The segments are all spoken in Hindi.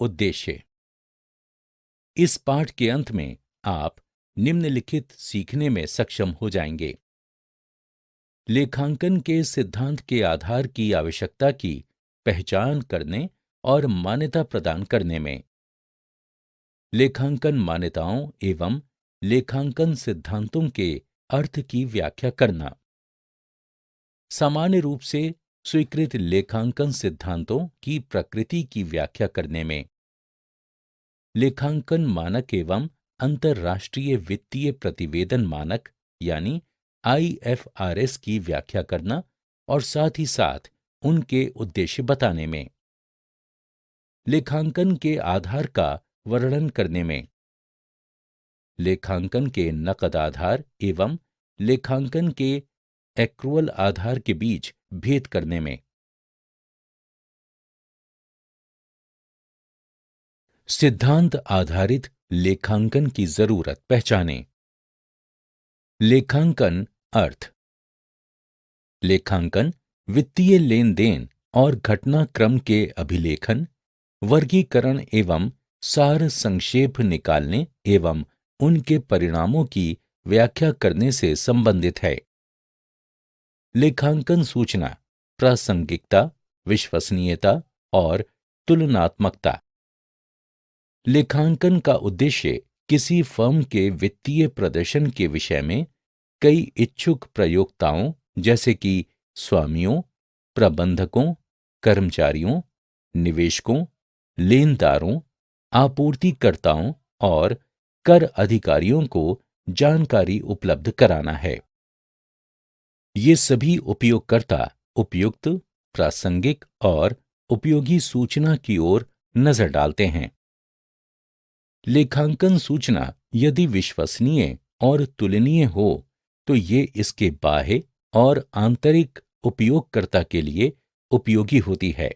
उद्देश्य। इस पाठ के अंत में आप निम्नलिखित सीखने में सक्षम हो जाएंगे। लेखांकन के सिद्धांत के आधार की आवश्यकता की पहचान करने और मान्यता प्रदान करने में, लेखांकन मान्यताओं एवं लेखांकन सिद्धांतों के अर्थ की व्याख्या करना, सामान्य रूप से स्वीकृत लेखांकन सिद्धांतों की प्रकृति की व्याख्या करने में, लेखांकन मानक एवं अंतर्राष्ट्रीय वित्तीय प्रतिवेदन मानक यानी आईएफआरएस की व्याख्या करना और साथ ही साथ उनके उद्देश्य बताने में, लेखांकन के आधार का वर्णन करने में, लेखांकन के नकद आधार एवं लेखांकन के एक्रुअल आधार के बीच भेद करने में, सिद्धांत आधारित लेखांकन की जरूरत पहचानें। लेखांकन अर्थ। लेखांकन वित्तीय लेन देन और घटनाक्रम के अभिलेखन, वर्गीकरण एवं सार संक्षेप निकालने एवं उनके परिणामों की व्याख्या करने से संबंधित है। लेखांकन सूचना, प्रासंगिकता, विश्वसनीयता और तुलनात्मकता। लेखांकन का उद्देश्य किसी फर्म के वित्तीय प्रदर्शन के विषय में कई इच्छुक प्रयोक्ताओं जैसे कि स्वामियों, प्रबंधकों, कर्मचारियों, निवेशकों, लेनदारों, आपूर्तिकर्ताओं और कर अधिकारियों को जानकारी उपलब्ध कराना है। ये सभी उपयोगकर्ता उपयुक्त, प्रासंगिक और उपयोगी सूचना की ओर नजर डालते हैं। लेखांकन सूचना यदि विश्वसनीय और तुलनीय हो तो ये इसके बाह्य और आंतरिक उपयोगकर्ता के लिए उपयोगी होती है।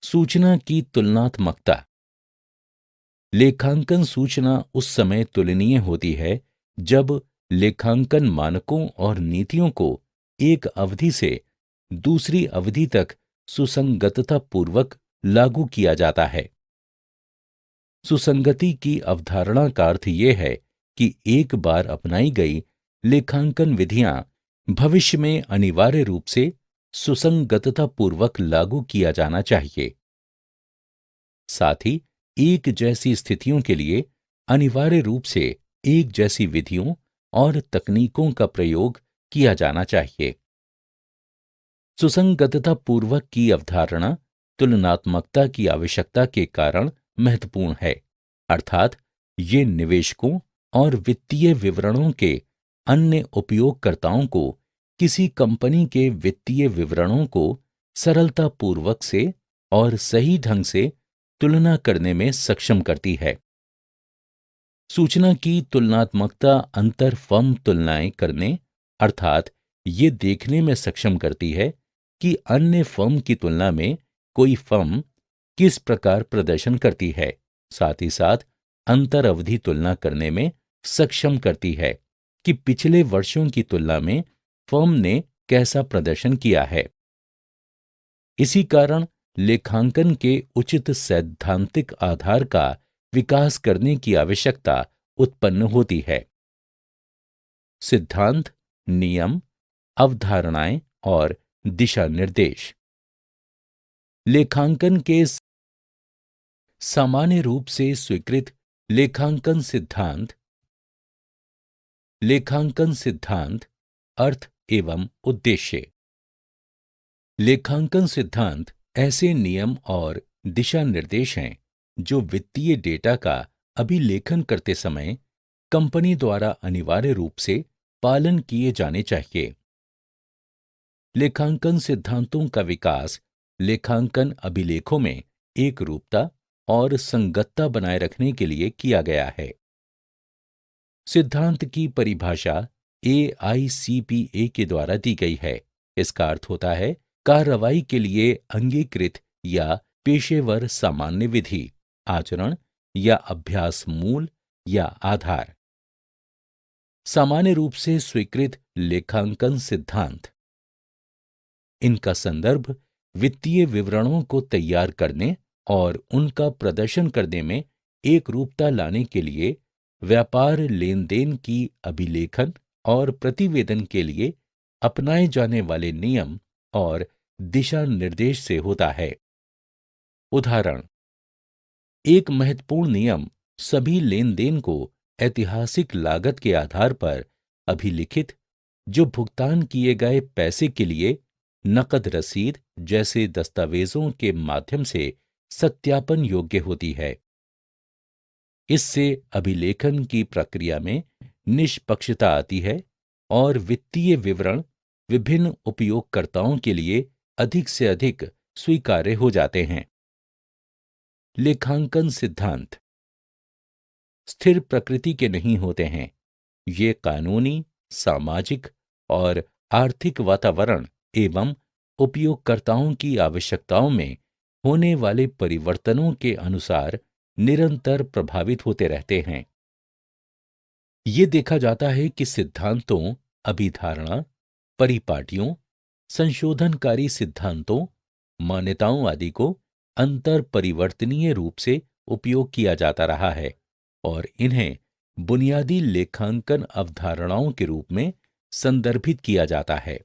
सूचना की तुलनात्मकता। लेखांकन सूचना उस समय तुलनीय होती है जब लेखांकन मानकों और नीतियों को एक अवधि से दूसरी अवधि तक सुसंगतता पूर्वक लागू किया जाता है। सुसंगति की अवधारणा का अर्थ यह है कि एक बार अपनाई गई लेखांकन विधियां भविष्य में अनिवार्य रूप से सुसंगतता पूर्वक लागू किया जाना चाहिए। साथ ही एक जैसी स्थितियों के लिए अनिवार्य रूप से एक जैसी विधियों और तकनीकों का प्रयोग किया जाना चाहिए। सुसंगतता पूर्वक की अवधारणा तुलनात्मकता की आवश्यकता के कारण महत्वपूर्ण है, अर्थात ये निवेशकों और वित्तीय विवरणों के अन्य उपयोगकर्ताओं को किसी कंपनी के वित्तीय विवरणों को सरलतापूर्वक से और सही ढंग से तुलना करने में सक्षम करती है। सूचना की तुलनात्मकता अंतर फर्म तुलनाएं करने अर्थात ये देखने में सक्षम करती है कि अन्य फर्म की तुलना में कोई फर्म किस प्रकार प्रदर्शन करती है, साथ ही साथ अंतर अवधि तुलना करने में सक्षम करती है कि पिछले वर्षों की तुलना में फर्म ने कैसा प्रदर्शन किया है। इसी कारण लेखांकन के उचित सैद्धांतिक आधार का विकास करने की आवश्यकता उत्पन्न होती है। सिद्धांत, नियम, अवधारणाएं और दिशा निर्देश। लेखांकन के सामान्य रूप से स्वीकृत लेखांकन सिद्धांत। लेखांकन सिद्धांत अर्थ एवं उद्देश्य। लेखांकन सिद्धांत ऐसे नियम और दिशा निर्देश हैं जो वित्तीय डेटा का अभिलेखन करते समय कंपनी द्वारा अनिवार्य रूप से पालन किए जाने चाहिए। लेखांकन सिद्धांतों का विकास लेखांकन अभिलेखों में एकरूपता और संगतता बनाए रखने के लिए किया गया है। सिद्धांत की परिभाषा AICPA के द्वारा दी गई है। इसका अर्थ होता है कार्रवाई के लिए अंगीकृत या पेशेवर सामान्य विधि, आचरण या अभ्यास मूल या आधार। सामान्य रूप से स्वीकृत लेखांकन सिद्धांत। इनका संदर्भ वित्तीय विवरणों को तैयार करने और उनका प्रदर्शन करने में एक रूपता लाने के लिए व्यापार लेन देन की अभिलेखन और प्रतिवेदन के लिए अपनाए जाने वाले नियम और दिशा निर्देश से होता है। उदाहरण: एक महत्वपूर्ण नियम सभी लेन देन को ऐतिहासिक लागत के आधार पर अभिलिखित, जो भुगतान किए गए पैसे के लिए नकद रसीद जैसे दस्तावेजों के माध्यम से सत्यापन योग्य होती है। इससे अभिलेखन की प्रक्रिया में निष्पक्षता आती है और वित्तीय विवरण विभिन्न उपयोगकर्ताओं के लिए अधिक से अधिक स्वीकार्य हो जाते हैं। लेखांकन सिद्धांत स्थिर प्रकृति के नहीं होते हैं। ये कानूनी, सामाजिक और आर्थिक वातावरण एवं उपयोगकर्ताओं की आवश्यकताओं में होने वाले परिवर्तनों के अनुसार निरंतर प्रभावित होते रहते हैं। ये देखा जाता है कि सिद्धांतों, अभिधारणा, परिपाटियों, संशोधनकारी सिद्धांतों, मान्यताओं आदि को अंतर परिवर्तनीय रूप से उपयोग किया जाता रहा है और इन्हें बुनियादी लेखांकन अवधारणाओं के रूप में संदर्भित किया जाता है।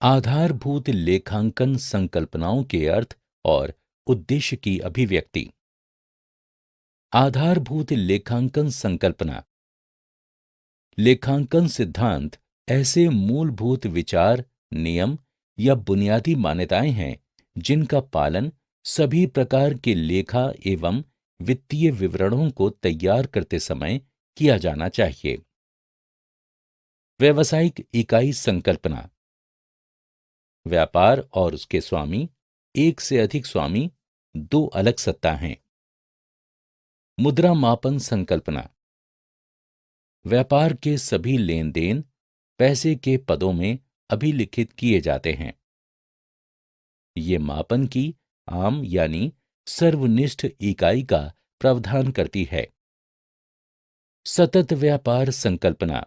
आधारभूत लेखांकन संकल्पनाओं के अर्थ और उद्देश्य की अभिव्यक्ति। आधारभूत लेखांकन संकल्पना लेखांकन सिद्धांत ऐसे मूलभूत विचार, नियम या बुनियादी मान्यताएं हैं जिनका पालन सभी प्रकार के लेखा एवं वित्तीय विवरणों को तैयार करते समय किया जाना चाहिए। व्यावसायिक इकाई संकल्पना व्यापार और उसके स्वामी, एक से अधिक स्वामी, दो अलग सत्ता हैं। मुद्रा मापन संकल्पना व्यापार के सभी लेन देन पैसे के पदों में अभिलिखित किए जाते हैं। ये मापन की आम यानी सर्वनिष्ठ इकाई का प्रावधान करती है। सतत व्यापार संकल्पना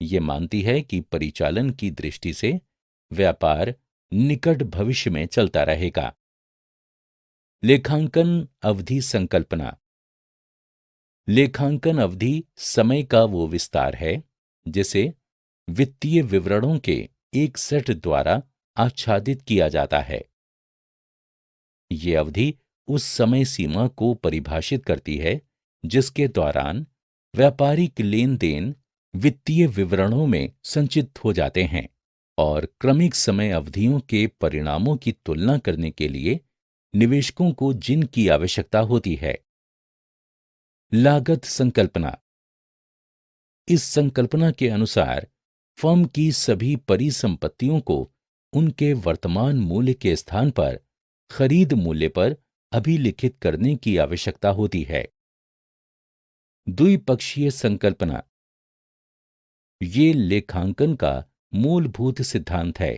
ये मानती है कि परिचालन की दृष्टि से व्यापार निकट भविष्य में चलता रहेगा। लेखांकन अवधि संकल्पना लेखांकन अवधि समय का वो विस्तार है जिसे वित्तीय विवरणों के एक सेट द्वारा आच्छादित किया जाता है। ये अवधि उस समय सीमा को परिभाषित करती है जिसके दौरान व्यापारिक लेन देन वित्तीय विवरणों में संचित हो जाते हैं और क्रमिक समय अवधियों के परिणामों की तुलना करने के लिए निवेशकों को जिनकी आवश्यकता होती है। लागत संकल्पना इस संकल्पना के अनुसार फर्म की सभी परिसंपत्तियों को उनके वर्तमान मूल्य के स्थान पर खरीद मूल्य पर अभिलिखित करने की आवश्यकता होती है। द्विपक्षीय संकल्पना ये लेखांकन का मूलभूत सिद्धांत है।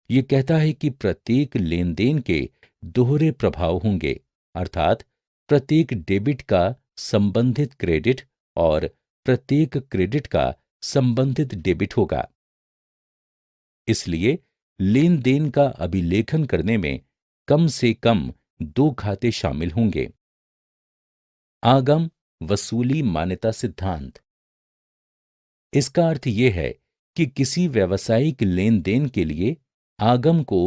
ये कहता है कि प्रत्येक लेन देन के दोहरे प्रभाव होंगे, अर्थात प्रत्येक डेबिट का संबंधित क्रेडिट और प्रत्येक क्रेडिट का संबंधित डेबिट होगा। इसलिए लेन देन का अभिलेखन करने में कम से कम दो खाते शामिल होंगे। आगम वसूली मान्यता सिद्धांत इसका अर्थ यह है कि किसी व्यावसायिक लेन देन के लिए आगम को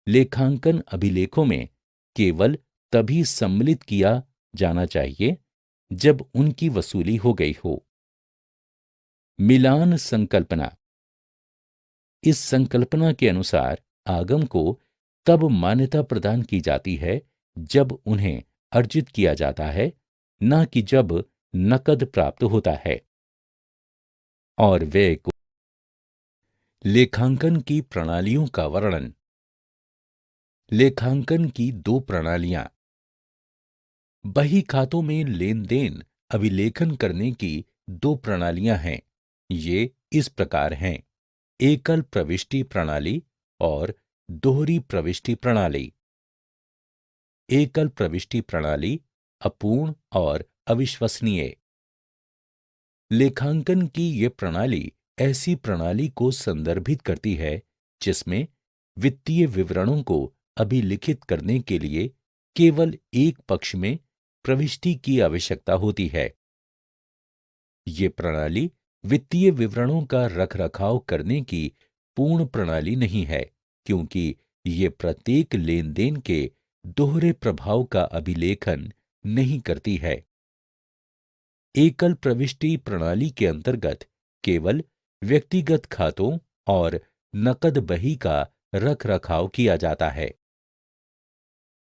लेखांकन अभिलेखों में केवल तभी सम्मिलित किया जाना चाहिए जब उनकी वसूली हो गई हो। मिलान संकल्पना इस संकल्पना के अनुसार आगम को तब मान्यता प्रदान की जाती है जब उन्हें अर्जित किया जाता है, न कि जब नकद प्राप्त होता है। और व्यय को लेखांकन की प्रणालियों का वर्णन। लेखांकन की दो प्रणालियां। बही खातों में लेन देन अभिलेखन करने की दो प्रणालियां हैं। ये इस प्रकार हैं: एकल प्रविष्टि प्रणाली और दोहरी प्रविष्टि प्रणाली। एकल प्रविष्टि प्रणाली अपूर्ण और अविश्वसनीय। लेखांकन की यह प्रणाली ऐसी प्रणाली को संदर्भित करती है जिसमें वित्तीय विवरणों को अभिलिखित करने के लिए केवल एक पक्ष में प्रविष्टि की आवश्यकता होती है। ये प्रणाली वित्तीय विवरणों का रखरखाव करने की पूर्ण प्रणाली नहीं है, क्योंकि ये प्रत्येक लेन देन के दोहरे प्रभाव का अभिलेखन नहीं करती है। एकल प्रविष्टि प्रणाली के अंतर्गत केवल व्यक्तिगत खातों और नकद बही का रखरखाव किया जाता है।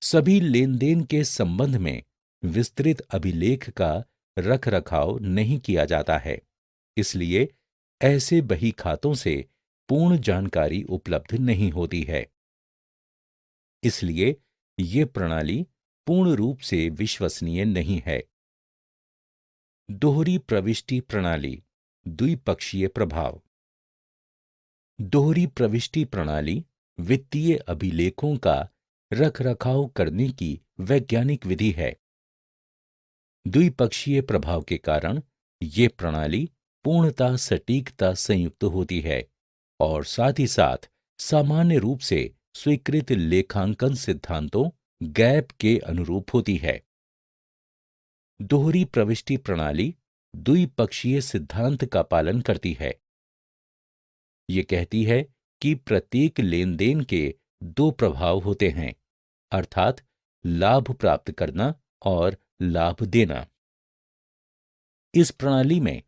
सभी लेन देन के संबंध में विस्तृत अभिलेख का रखरखाव नहीं किया जाता है, इसलिए ऐसे बही खातों से पूर्ण जानकारी उपलब्ध नहीं होती है। इसलिए ये प्रणाली पूर्ण रूप से विश्वसनीय नहीं है। दोहरी प्रविष्टि प्रणाली, द्विपक्षीय प्रभाव। दोहरी प्रविष्टि प्रणाली वित्तीय अभिलेखों का रखरखाव करने की वैज्ञानिक विधि है। द्विपक्षीय प्रभाव के कारण ये प्रणाली पूर्णतः सटीकता संयुक्त होती है और साथ ही साथ सामान्य रूप से स्वीकृत लेखांकन सिद्धांतों गैप के अनुरूप होती है। दोहरी प्रविष्टि प्रणाली द्विपक्षीय सिद्धांत का पालन करती है। ये कहती है कि प्रत्येक लेन देन के दो प्रभाव होते हैं, अर्थात लाभ प्राप्त करना और लाभ देना। इस प्रणाली में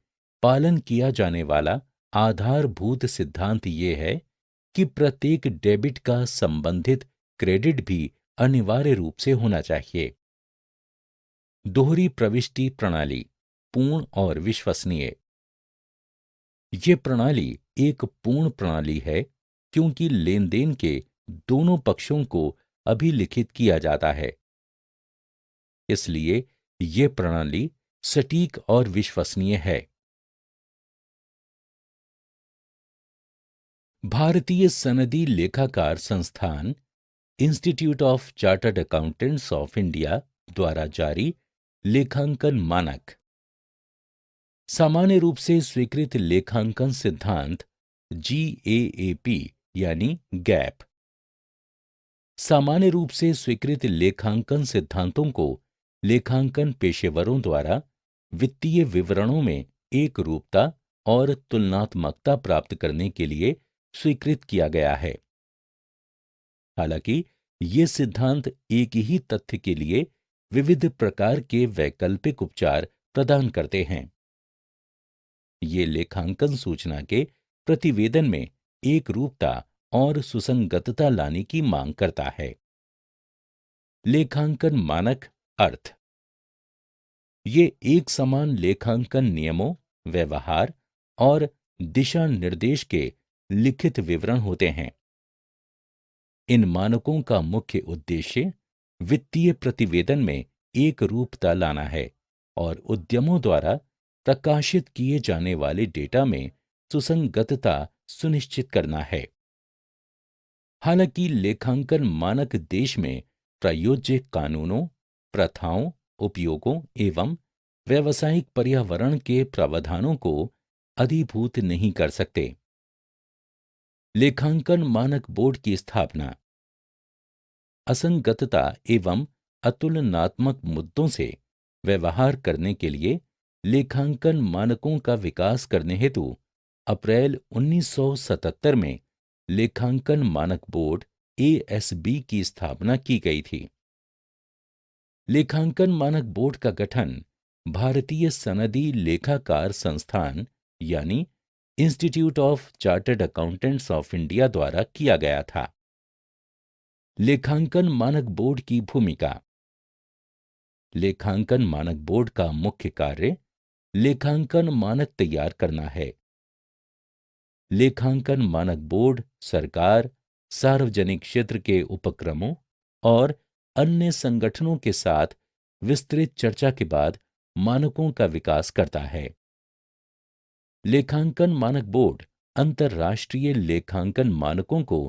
पालन किया जाने वाला आधारभूत सिद्धांत ये है कि प्रत्येक डेबिट का संबंधित क्रेडिट भी अनिवार्य रूप से होना चाहिए। दोहरी प्रविष्टि प्रणाली पूर्ण और विश्वसनीय। ये प्रणाली एक पूर्ण प्रणाली है क्योंकि लेन देन के दोनों पक्षों को अभिलिखित किया जाता है। इसलिए ये प्रणाली सटीक और विश्वसनीय है। भारतीय सनदी लेखाकार संस्थान institute of chartered accountants of India द्वारा जारी लेखांकन मानक सामान्य रूप से स्वीकृत लेखांकन सिद्धांत GAAP यानी गैप। सामान्य रूप से स्वीकृत लेखांकन सिद्धांतों को लेखांकन पेशेवरों द्वारा वित्तीय विवरणों में एक रूपता और तुलनात्मकता प्राप्त करने के लिए स्वीकृत किया गया है। हालांकि ये सिद्धांत एक ही तथ्य के लिए विविध प्रकार के वैकल्पिक उपचार प्रदान करते हैं। ये लेखांकन सूचना के प्रतिवेदन में एक रूपता और सुसंगतता लाने की मांग करता है। लेखांकन मानक अर्थ ये एक समान लेखांकन नियमों, व्यवहार और दिशा निर्देश के लिखित विवरण होते हैं। इन मानकों का मुख्य उद्देश्य वित्तीय प्रतिवेदन में एक रूपता लाना है और उद्यमों द्वारा प्रकाशित किए जाने वाले डेटा में सुसंगतता सुनिश्चित करना है। हालांकि लेखांकन मानक देश में प्रयोज्य कानूनों, प्रथाओं, उपयोगों एवं व्यावसायिक पर्यावरण के प्रावधानों को अधिभूत नहीं कर सकते। लेखांकन मानक बोर्ड की स्थापना असंगतता एवं अतुलनात्मक मुद्दों से व्यवहार करने के लिए लेखांकन मानकों का विकास करने हेतु अप्रैल 1977 में लेखांकन मानक बोर्ड ASB की स्थापना की गई थी। लेखांकन मानक बोर्ड का गठन भारतीय सनदी लेखाकार संस्थान यानी institute of chartered accountants of India द्वारा किया गया था। लेखांकन मानक बोर्ड की भूमिका लेखांकन मानक बोर्ड का मुख्य कार्य लेखांकन मानक तैयार करना है। लेखांकन मानक बोर्ड सरकार, सार्वजनिक क्षेत्र के उपक्रमों और अन्य संगठनों के साथ विस्तृत चर्चा के बाद मानकों का विकास करता है। लेखांकन मानक बोर्ड अंतर्राष्ट्रीय लेखांकन मानकों को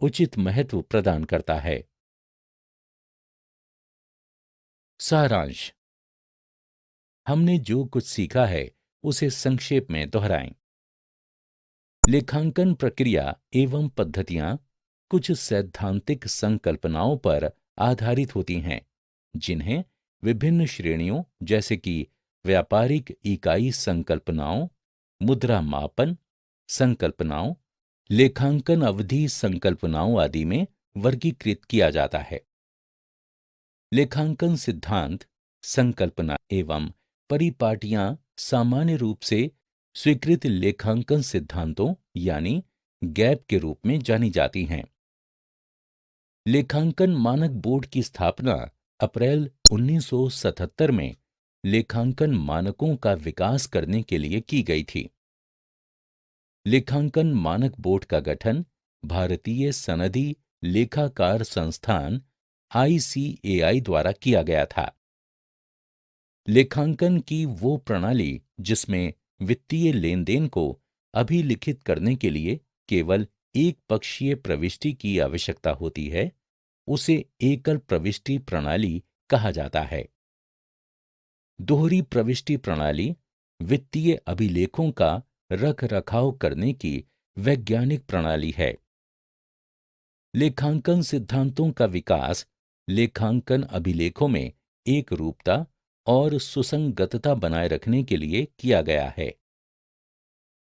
उचित महत्व प्रदान करता है। सारांश हमने जो कुछ सीखा है उसे संक्षेप में दोहराएं। लेखांकन प्रक्रिया एवं पद्धतियां कुछ सैद्धांतिक संकल्पनाओं पर आधारित होती हैं, जिन्हें विभिन्न श्रेणियों जैसे कि व्यापारिक इकाई संकल्पनाओं, मुद्रा मापन संकल्पनाओं, लेखांकन अवधि संकल्पनाओं आदि में वर्गीकृत किया जाता है। लेखांकन सिद्धांत, संकल्पना एवं परिपाटियां सामान्य रूप से स्वीकृत लेखांकन सिद्धांतों यानी गैप के रूप में जानी जाती हैं। लेखांकन मानक बोर्ड की स्थापना अप्रैल 1977 में लेखांकन मानकों का विकास करने के लिए की गई थी। लेखांकन मानक बोर्ड का गठन भारतीय सनदी लेखाकार संस्थान आईसीएआई द्वारा किया गया था। लेखांकन की वो प्रणाली जिसमें वित्तीय लेन देन को अभिलिखित करने के लिए केवल एक पक्षीय प्रविष्टि की आवश्यकता होती है, उसे एकल प्रविष्टि प्रणाली कहा जाता है। दोहरी प्रविष्टि प्रणाली वित्तीय अभिलेखों का रख रखाव करने की वैज्ञानिक प्रणाली है। लेखांकन सिद्धांतों का विकास लेखांकन अभिलेखों में एक रूपता और सुसंगतता बनाए रखने के लिए किया गया है।